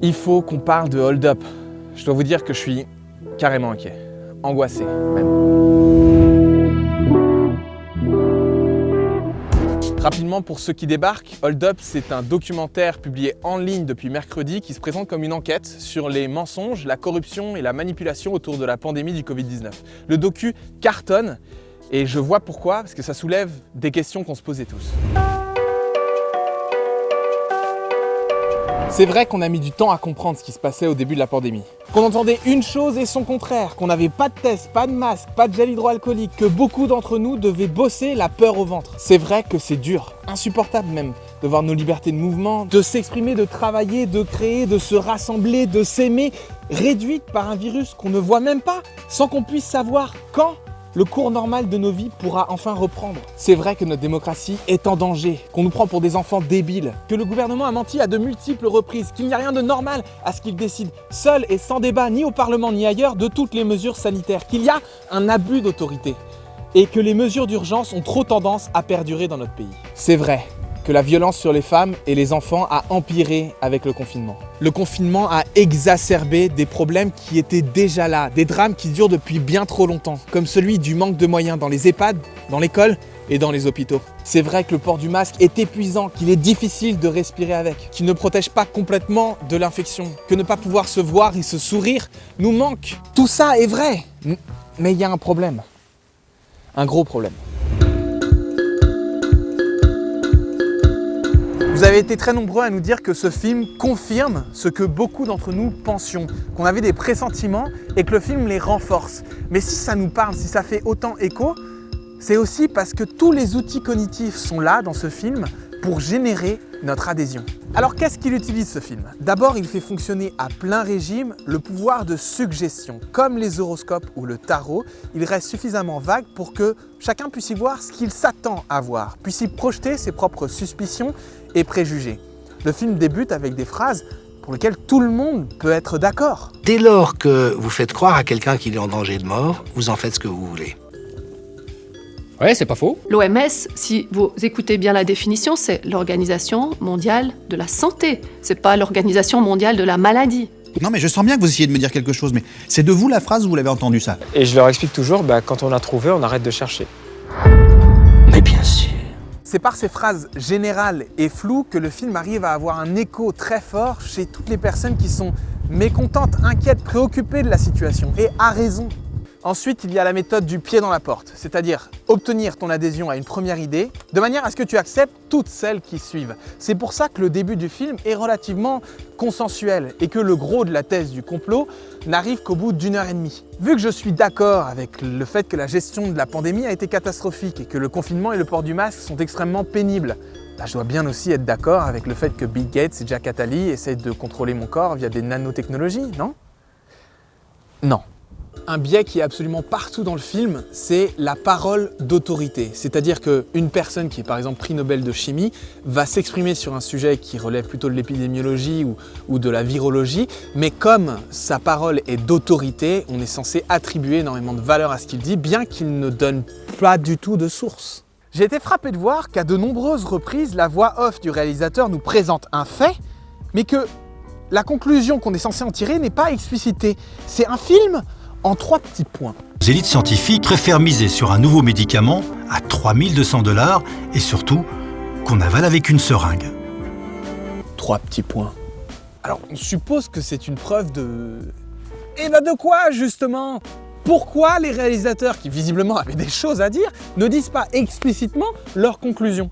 Il faut qu'on parle de Hold Up. Je dois vous dire que je suis carrément inquiet, angoissé même. Rapidement, pour ceux qui débarquent, Hold Up, c'est un documentaire publié en ligne depuis mercredi qui se présente comme une enquête sur les mensonges, la corruption et la manipulation autour de la pandémie du Covid-19. Le docu cartonne et je vois pourquoi, parce que ça soulève des questions qu'on se posait tous. C'est vrai qu'on a mis du temps à comprendre ce qui se passait au début de la pandémie. Qu'on entendait une chose et son contraire, qu'on n'avait pas de test, pas de masque, pas de gel hydroalcoolique, que beaucoup d'entre nous devaient bosser la peur au ventre. C'est vrai que c'est dur, insupportable même, de voir nos libertés de mouvement, de s'exprimer, de travailler, de créer, de se rassembler, de s'aimer, réduites par un virus qu'on ne voit même pas, sans qu'on puisse savoir quand le cours normal de nos vies pourra enfin reprendre. C'est vrai que notre démocratie est en danger, qu'on nous prend pour des enfants débiles, que le gouvernement a menti à de multiples reprises, qu'il n'y a rien de normal à ce qu'il décide, seul et sans débat, ni au Parlement ni ailleurs, de toutes les mesures sanitaires, qu'il y a un abus d'autorité et que les mesures d'urgence ont trop tendance à perdurer dans notre pays. C'est vrai que la violence sur les femmes et les enfants a empiré avec le confinement. Le confinement a exacerbé des problèmes qui étaient déjà là, des drames qui durent depuis bien trop longtemps, comme celui du manque de moyens dans les EHPAD, dans l'école et dans les hôpitaux. C'est vrai que le port du masque est épuisant, qu'il est difficile de respirer avec, qu'il ne protège pas complètement de l'infection, que ne pas pouvoir se voir et se sourire nous manque. Tout ça est vrai, mais il y a un problème, un gros problème. Vous avez été très nombreux à nous dire que ce film confirme ce que beaucoup d'entre nous pensions, qu'on avait des pressentiments et que le film les renforce. Mais si ça nous parle, si ça fait autant écho, c'est aussi parce que tous les outils cognitifs sont là dans ce film pour générer notre adhésion. Alors qu'est-ce qu'il utilise ce film? D'abord, il fait fonctionner à plein régime le pouvoir de suggestion. Comme les horoscopes ou le tarot, il reste suffisamment vague pour que chacun puisse y voir ce qu'il s'attend à voir, puisse y projeter ses propres suspicions et préjugés. Le film débute avec des phrases pour lesquelles tout le monde peut être d'accord. Dès lors que vous faites croire à quelqu'un qu'il est en danger de mort, vous en faites ce que vous voulez. Ouais, c'est pas faux. L'OMS, si vous écoutez bien la définition, c'est l'Organisation mondiale de la santé. C'est pas l'Organisation mondiale de la maladie. Non mais je sens bien que vous essayez de me dire quelque chose, mais c'est de vous la phrase ou vous l'avez entendu ça? Et je leur explique toujours, quand on a trouvé, on arrête de chercher. Mais bien sûr. C'est par ces phrases générales et floues que le film arrive à avoir un écho très fort chez toutes les personnes qui sont mécontentes, inquiètes, préoccupées de la situation, et à raison. Ensuite, il y a la méthode du pied dans la porte, c'est-à-dire obtenir ton adhésion à une première idée, de manière à ce que tu acceptes toutes celles qui suivent. C'est pour ça que le début du film est relativement consensuel et que le gros de la thèse du complot n'arrive qu'au bout d'1 heure et demie. Vu que je suis d'accord avec le fait que la gestion de la pandémie a été catastrophique et que le confinement et le port du masque sont extrêmement pénibles, je dois bien aussi être d'accord avec le fait que Bill Gates et Jack Attali essaient de contrôler mon corps via des nanotechnologies, non? Non. Un biais qui est absolument partout dans le film, c'est la parole d'autorité. C'est-à-dire qu'une personne qui est par exemple prix Nobel de chimie va s'exprimer sur un sujet qui relève plutôt de l'épidémiologie ou de la virologie, mais comme sa parole est d'autorité, on est censé attribuer énormément de valeur à ce qu'il dit, bien qu'il ne donne pas du tout de source. J'ai été frappé de voir qu'à de nombreuses reprises, la voix off du réalisateur nous présente un fait, mais que la conclusion qu'on est censé en tirer n'est pas explicitée. C'est un film en 3 petits points. Les élites scientifiques préfèrent miser sur un nouveau médicament à 3200 $ et surtout qu'on avale avec une seringue. 3 petits points. Alors on suppose que c'est une preuve de... Et de quoi justement? Pourquoi les réalisateurs, qui visiblement avaient des choses à dire, ne disent pas explicitement leur conclusion?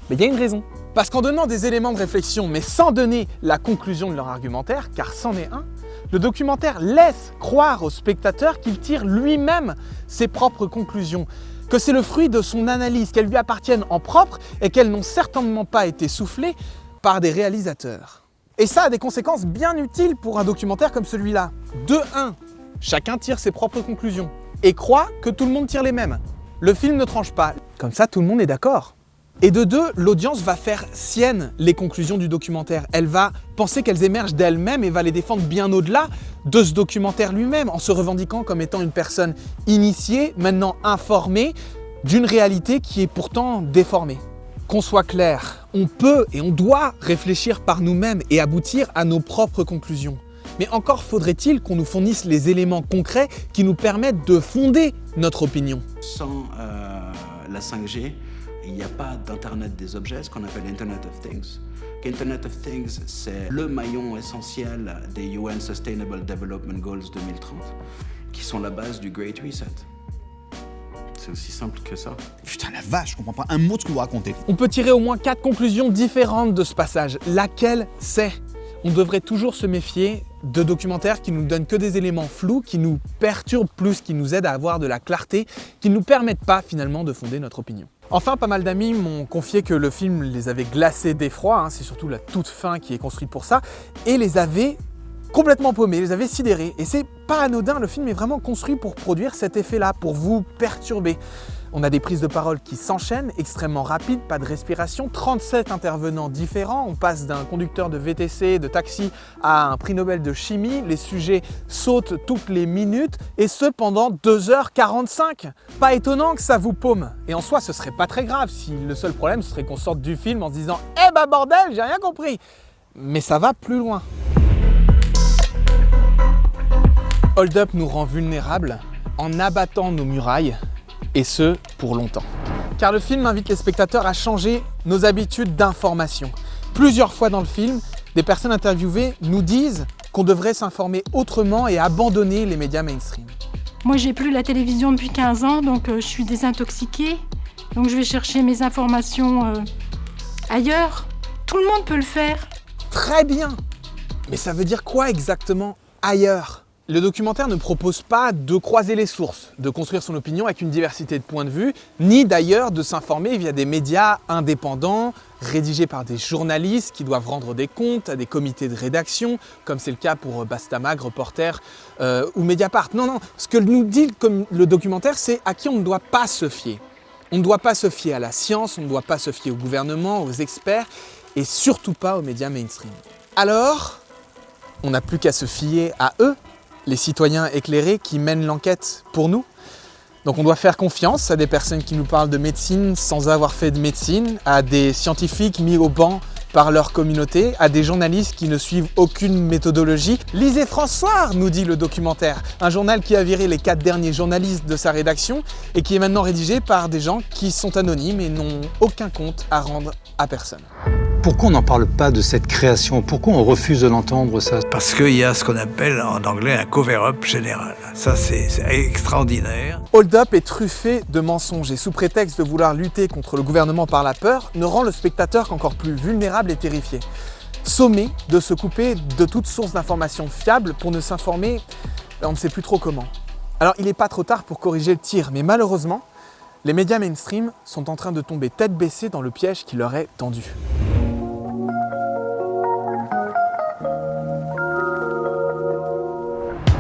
Mais il y a une raison. Parce qu'en donnant des éléments de réflexion, mais sans donner la conclusion de leur argumentaire, car c'en est un, le documentaire laisse croire au spectateur qu'il tire lui-même ses propres conclusions, que c'est le fruit de son analyse, qu'elles lui appartiennent en propre et qu'elles n'ont certainement pas été soufflées par des réalisateurs. Et ça a des conséquences bien utiles pour un documentaire comme celui-là. De 1, chacun tire ses propres conclusions et croit que tout le monde tire les mêmes. Le film ne tranche pas, comme ça tout le monde est d'accord. Et de 2, l'audience va faire sienne les conclusions du documentaire. Elle va penser qu'elles émergent d'elle-même et va les défendre bien au-delà de ce documentaire lui-même, en se revendiquant comme étant une personne initiée, maintenant informée, d'une réalité qui est pourtant déformée. Qu'on soit clair, on peut et on doit réfléchir par nous-mêmes et aboutir à nos propres conclusions. Mais encore faudrait-il qu'on nous fournisse les éléments concrets qui nous permettent de fonder notre opinion. Sans la 5G, il n'y a pas d'Internet des objets, ce qu'on appelle Internet of Things. Internet of Things, c'est le maillon essentiel des UN Sustainable Development Goals 2030, qui sont la base du Great Reset. C'est aussi simple que ça. Putain la vache, je comprends pas un mot de ce que vous racontez. On peut tirer au moins 4 conclusions différentes de ce passage. Laquelle c'est ? On devrait toujours se méfier de documentaires qui nous donnent que des éléments flous, qui nous perturbent plus, qui nous aident à avoir de la clarté, qui ne nous permettent pas finalement de fonder notre opinion. Enfin, pas mal d'amis m'ont confié que le film les avait glacés d'effroi, c'est surtout la toute fin qui est construite pour ça, et les avait complètement paumés, les avait sidérés. Et c'est pas anodin, le film est vraiment construit pour produire cet effet-là, pour vous perturber. On a des prises de parole qui s'enchaînent, extrêmement rapides, pas de respiration, 37 intervenants différents, on passe d'un conducteur de VTC, de taxi à un prix Nobel de chimie, les sujets sautent toutes les minutes et ce pendant 2h45. Pas étonnant que ça vous paume. Et en soi, ce serait pas très grave si le seul problème ce serait qu'on sorte du film en se disant « Eh bah bordel, j'ai rien compris !» Mais ça va plus loin. Hold Up nous rend vulnérables en abattant nos murailles, et ce, pour longtemps. Car le film invite les spectateurs à changer nos habitudes d'information. Plusieurs fois dans le film, des personnes interviewées nous disent qu'on devrait s'informer autrement et abandonner les médias mainstream. Moi, j'ai plus la télévision depuis 15 ans, donc je suis désintoxiquée. Donc je vais chercher mes informations ailleurs. Tout le monde peut le faire. Très bien! Mais ça veut dire quoi exactement ailleurs ? Le documentaire ne propose pas de croiser les sources, de construire son opinion avec une diversité de points de vue, ni d'ailleurs de s'informer via des médias indépendants, rédigés par des journalistes qui doivent rendre des comptes à des comités de rédaction, comme c'est le cas pour Bastamag, Reporter ou Mediapart. Non, ce que nous dit comme le documentaire, c'est à qui on ne doit pas se fier. On ne doit pas se fier à la science, on ne doit pas se fier au gouvernement, aux experts, et surtout pas aux médias mainstream. Alors, on n'a plus qu'à se fier à eux, les citoyens éclairés qui mènent l'enquête pour nous. Donc on doit faire confiance à des personnes qui nous parlent de médecine sans avoir fait de médecine, à des scientifiques mis au banc par leur communauté, à des journalistes qui ne suivent aucune méthodologie. Lisez François, nous dit le documentaire, un journal qui a viré les 4 derniers journalistes de sa rédaction et qui est maintenant rédigé par des gens qui sont anonymes et n'ont aucun compte à rendre à personne. Pourquoi on n'en parle pas de cette création? Pourquoi on refuse de l'entendre, ça? Parce qu'il y a ce qu'on appelle en anglais un cover-up général. Ça, c'est extraordinaire. Hold Up est truffé de mensonges et sous prétexte de vouloir lutter contre le gouvernement par la peur, ne rend le spectateur qu'encore plus vulnérable et terrifié. Sommé de se couper de toute source d'information fiable pour ne s'informer, on ne sait plus trop comment. Alors il n'est pas trop tard pour corriger le tir, mais malheureusement, les médias mainstream sont en train de tomber tête baissée dans le piège qui leur est tendu.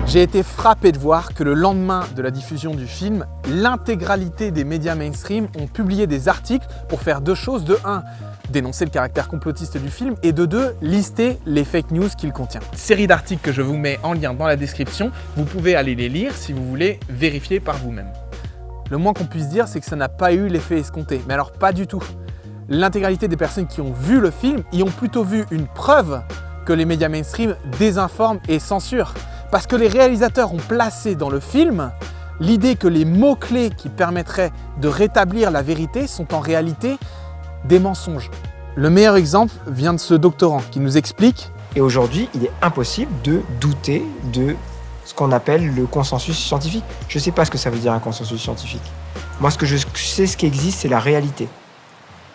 J'ai été frappé de voir que le lendemain de la diffusion du film, l'intégralité des médias mainstream ont publié des articles pour faire 2 choses. De 1, dénoncer le caractère complotiste du film et de 2, lister les fake news qu'il contient. Série d'articles que je vous mets en lien dans la description, vous pouvez aller les lire si vous voulez vérifier par vous-même. Le moins qu'on puisse dire, c'est que ça n'a pas eu l'effet escompté, mais alors pas du tout. L'intégralité des personnes qui ont vu le film y ont plutôt vu une preuve que les médias mainstream désinforment et censurent. Parce que les réalisateurs ont placé dans le film l'idée que les mots-clés qui permettraient de rétablir la vérité sont en réalité des mensonges. Le meilleur exemple vient de ce doctorant qui nous explique. Et aujourd'hui, il est impossible de douter de ce qu'on appelle le consensus scientifique. Je ne sais pas ce que ça veut dire un consensus scientifique. Moi, ce que je sais, ce qui existe, c'est la réalité.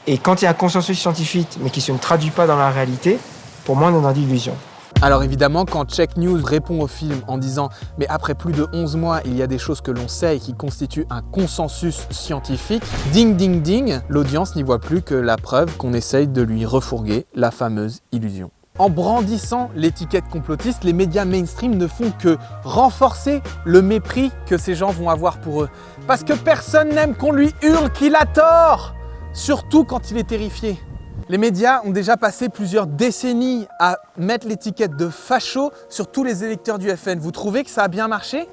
Et quand il y a un consensus scientifique, mais qui ne se traduit pas dans la réalité, pour moi, on est dans l'illusion. Alors évidemment, quand Check News répond au film en disant « Mais après plus de 11 mois, il y a des choses que l'on sait et qui constituent un consensus scientifique », ding ding ding, l'audience n'y voit plus que la preuve qu'on essaye de lui refourguer la fameuse illusion. En brandissant l'étiquette complotiste, les médias mainstream ne font que renforcer le mépris que ces gens vont avoir pour eux. Parce que personne n'aime qu'on lui hurle qu'il a tort, surtout quand il est terrifié. Les médias ont déjà passé plusieurs décennies à mettre l'étiquette de facho sur tous les électeurs du FN. Vous trouvez que ça a bien marché?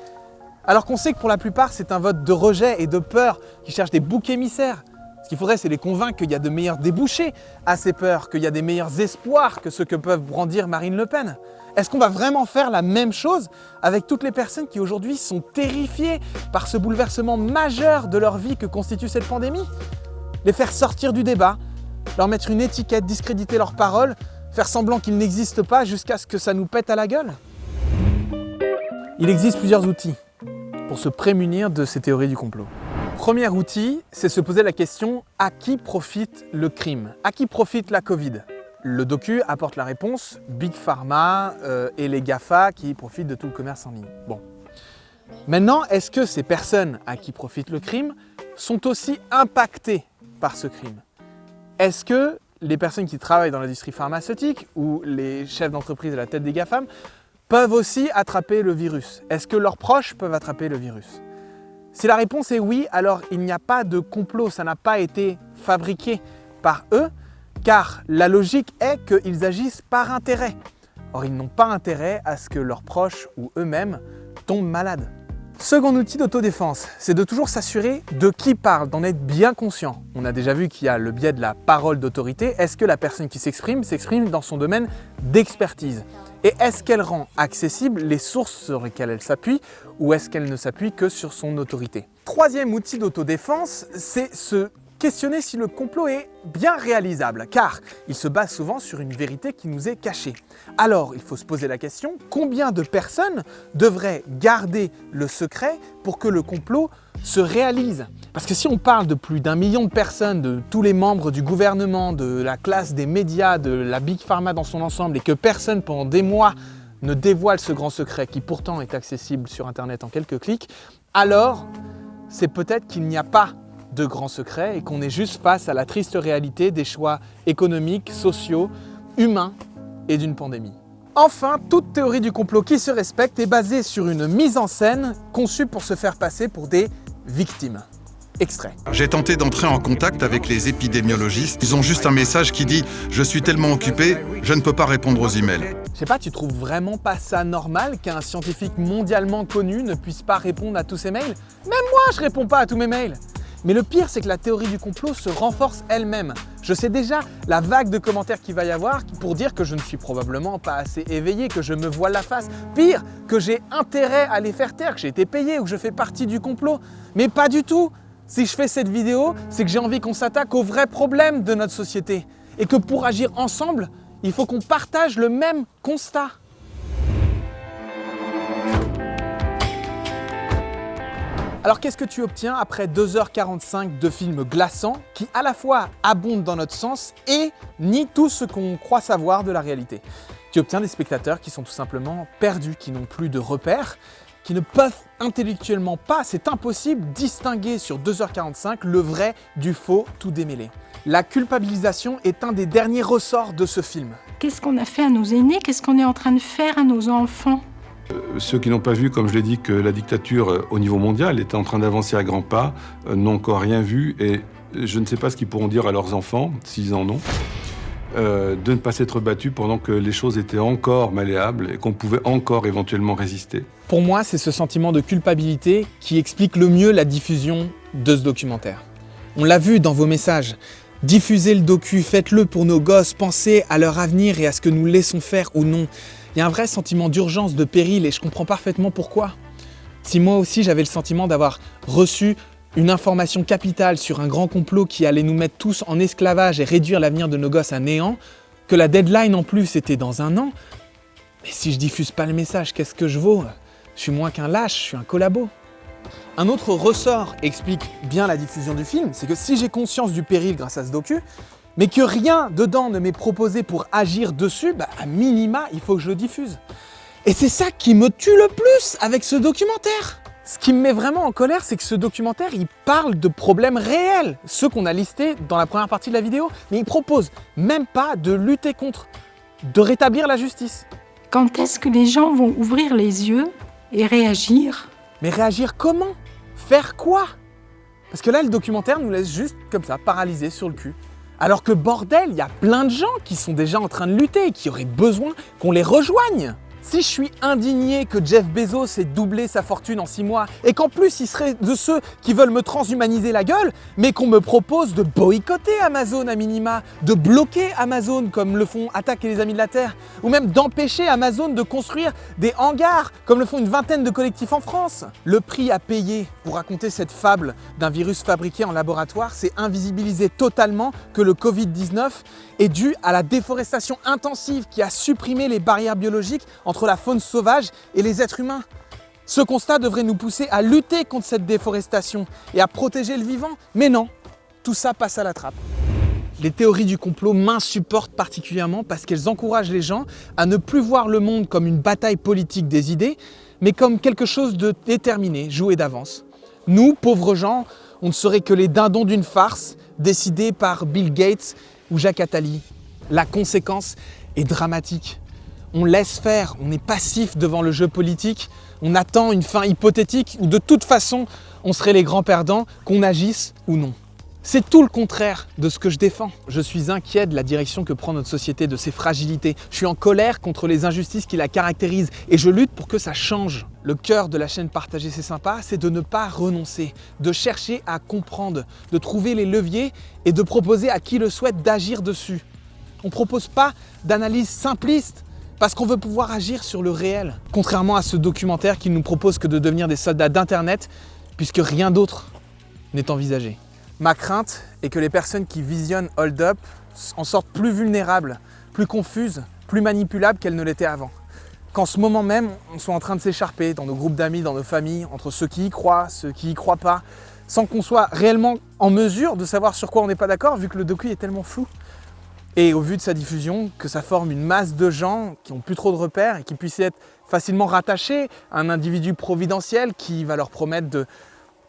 Alors qu'on sait que pour la plupart, c'est un vote de rejet et de peur qui cherche des boucs émissaires. qu'il faudrait, c'est les convaincre qu'il y a de meilleurs débouchés à ces peurs, qu'il y a des meilleurs espoirs que ceux que peuvent brandir Marine Le Pen. Est-ce qu'on va vraiment faire la même chose avec toutes les personnes qui aujourd'hui sont terrifiées par ce bouleversement majeur de leur vie que constitue cette pandémie? Les faire sortir du débat, leur mettre une étiquette, discréditer leurs paroles, faire semblant qu'ils n'existent pas jusqu'à ce que ça nous pète à la gueule? Il existe plusieurs outils pour se prémunir de ces théories du complot. Premier outil, c'est se poser la question « à qui profite le crime? À qui profite la Covid ?» Le docu apporte la réponse « Big Pharma et les GAFA qui profitent de tout le commerce en ligne ». Bon. Maintenant, est-ce que ces personnes à qui profite le crime sont aussi impactées par ce crime? Est-ce que les personnes qui travaillent dans l'industrie pharmaceutique ou les chefs d'entreprise à la tête des GAFAM peuvent aussi attraper le virus? Est-ce que leurs proches peuvent attraper le virus? Si la réponse est oui, alors il n'y a pas de complot, ça n'a pas été fabriqué par eux, car la logique est qu'ils agissent par intérêt. Or, ils n'ont pas intérêt à ce que leurs proches ou eux-mêmes tombent malades. Second outil d'autodéfense, c'est de toujours s'assurer de qui parle, d'en être bien conscient. On a déjà vu qu'il y a le biais de la parole d'autorité. Est-ce que la personne qui s'exprime dans son domaine d'expertise? Et est-ce qu'elle rend accessibles les sources sur lesquelles elle s'appuie ou est-ce qu'elle ne s'appuie que sur son autorité? Troisième outil d'autodéfense, c'est se questionner si le complot est bien réalisable, car il se base souvent sur une vérité qui nous est cachée. Alors, il faut se poser la question, combien de personnes devraient garder le secret pour que le complot se réalise? Parce que si on parle de plus d'1 million de personnes, de tous les membres du gouvernement, de la classe des médias, de la Big Pharma dans son ensemble, et que personne pendant des mois ne dévoile ce grand secret qui pourtant est accessible sur Internet en quelques clics, alors c'est peut-être qu'il n'y a pas de grands secrets et qu'on est juste face à la triste réalité des choix économiques, sociaux, humains et d'une pandémie. Enfin, toute théorie du complot qui se respecte est basée sur une mise en scène conçue pour se faire passer pour des victimes. Extrait. J'ai tenté d'entrer en contact avec les épidémiologistes. Ils ont juste un message qui dit « Je suis tellement occupé, je ne peux pas répondre aux emails ». Je sais pas, tu trouves vraiment pas ça normal qu'un scientifique mondialement connu ne puisse pas répondre à tous ses mails? Même moi, je réponds pas à tous mes mails. Mais le pire, c'est que la théorie du complot se renforce elle-même. Je sais déjà la vague de commentaires qu'il va y avoir pour dire que je ne suis probablement pas assez éveillé, que je me voile la face. Pire, que j'ai intérêt à les faire taire, que j'ai été payé ou que je fais partie du complot. Mais pas du tout. Si je fais cette vidéo, c'est que j'ai envie qu'on s'attaque aux vrais problèmes de notre société. Et que pour agir ensemble, il faut qu'on partage le même constat. Alors qu'est-ce que tu obtiens après 2h45 de films glaçants qui à la fois abondent dans notre sens et nient tout ce qu'on croit savoir de la réalité? Tu obtiens des spectateurs qui sont tout simplement perdus, qui n'ont plus de repères, qui ne peuvent intellectuellement pas, c'est impossible, distinguer sur 2h45 le vrai du faux tout démêlé. La culpabilisation est un des derniers ressorts de ce film. Qu'est-ce qu'on a fait à nos aînés? Qu'est-ce qu'on est en train de faire à nos enfants? Ceux qui n'ont pas vu, comme je l'ai dit, que la dictature au niveau mondial était en train d'avancer à grands pas, n'ont encore rien vu et je ne sais pas ce qu'ils pourront dire à leurs enfants, s'ils en ont, de ne pas s'être battus pendant que les choses étaient encore malléables et qu'on pouvait encore éventuellement résister. Pour moi, c'est ce sentiment de culpabilité qui explique le mieux la diffusion de ce documentaire. On l'a vu dans vos messages. Diffusez le docu, faites-le pour nos gosses, pensez à leur avenir et à ce que nous laissons faire ou non. Il y a un vrai sentiment d'urgence, de péril et je comprends parfaitement pourquoi. Si moi aussi j'avais le sentiment d'avoir reçu une information capitale sur un grand complot qui allait nous mettre tous en esclavage et réduire l'avenir de nos gosses à néant, que la deadline en plus était dans 1 an, mais si je diffuse pas le message, qu'est-ce que je vaux? Je suis moins qu'un lâche, je suis un collabo. Un autre ressort explique bien la diffusion du film, c'est que si j'ai conscience du péril grâce à ce docu, mais que rien dedans ne m'est proposé pour agir dessus, à minima, il faut que je le diffuse. Et c'est ça qui me tue le plus avec ce documentaire. Ce qui me met vraiment en colère, c'est que ce documentaire, il parle de problèmes réels, ceux qu'on a listés dans la première partie de la vidéo, mais il propose même pas de lutter contre, de rétablir la justice. Quand est-ce que les gens vont ouvrir les yeux et réagir? Mais réagir comment? Faire quoi? Parce que là, le documentaire nous laisse juste comme ça, paralysés sur le cul. Alors que bordel, il y a plein de gens qui sont déjà en train de lutter et qui auraient besoin qu'on les rejoigne. Si je suis indigné que Jeff Bezos ait doublé sa fortune en 6 mois et qu'en plus il serait de ceux qui veulent me transhumaniser la gueule, mais qu'on me propose de boycotter Amazon à minima, de bloquer Amazon comme le font Attaque et les Amis de la Terre, ou même d'empêcher Amazon de construire des hangars comme le font une vingtaine de collectifs en France. Le prix à payer pour raconter cette fable d'un virus fabriqué en laboratoire, c'est invisibiliser totalement que le Covid-19 est dû à la déforestation intensive qui a supprimé les barrières biologiques entre la faune sauvage et les êtres humains. Ce constat devrait nous pousser à lutter contre cette déforestation et à protéger le vivant. Mais non, tout ça passe à la trappe. Les théories du complot m'insupportent particulièrement parce qu'elles encouragent les gens à ne plus voir le monde comme une bataille politique des idées, mais comme quelque chose de déterminé, joué d'avance. Nous, pauvres gens, on ne serait que les dindons d'une farce décidée par Bill Gates ou Jacques Attali. La conséquence est dramatique. On laisse faire, on est passif devant le jeu politique, on attend une fin hypothétique où de toute façon on serait les grands perdants, qu'on agisse ou non. C'est tout le contraire de ce que je défends. Je suis inquiet de la direction que prend notre société, de ses fragilités. Je suis en colère contre les injustices qui la caractérisent et je lutte pour que ça change. Le cœur de la chaîne Partager c'est sympa, c'est de ne pas renoncer, de chercher à comprendre, de trouver les leviers et de proposer à qui le souhaite d'agir dessus. On ne propose pas d'analyse simpliste, parce qu'on veut pouvoir agir sur le réel. Contrairement à ce documentaire qui ne nous propose que de devenir des soldats d'Internet, puisque rien d'autre n'est envisagé. Ma crainte est que les personnes qui visionnent Hold Up en sortent plus vulnérables, plus confuses, plus manipulables qu'elles ne l'étaient avant. Qu'en ce moment même, on soit en train de s'écharper dans nos groupes d'amis, dans nos familles, entre ceux qui y croient, ceux qui y croient pas, sans qu'on soit réellement en mesure de savoir sur quoi on n'est pas d'accord, vu que le docu est tellement flou. Et au vu de sa diffusion, que ça forme une masse de gens qui n'ont plus trop de repères et qui puissent être facilement rattachés à un individu providentiel qui va leur promettre de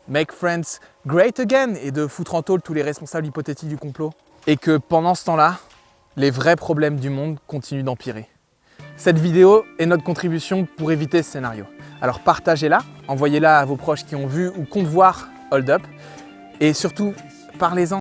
make friends great again et de foutre en tôle tous les responsables hypothétiques du complot. Et que pendant ce temps-là, les vrais problèmes du monde continuent d'empirer. Cette vidéo est notre contribution pour éviter ce scénario. Alors partagez-la, envoyez-la à vos proches qui ont vu ou comptent voir Hold Up et surtout, parlez-en.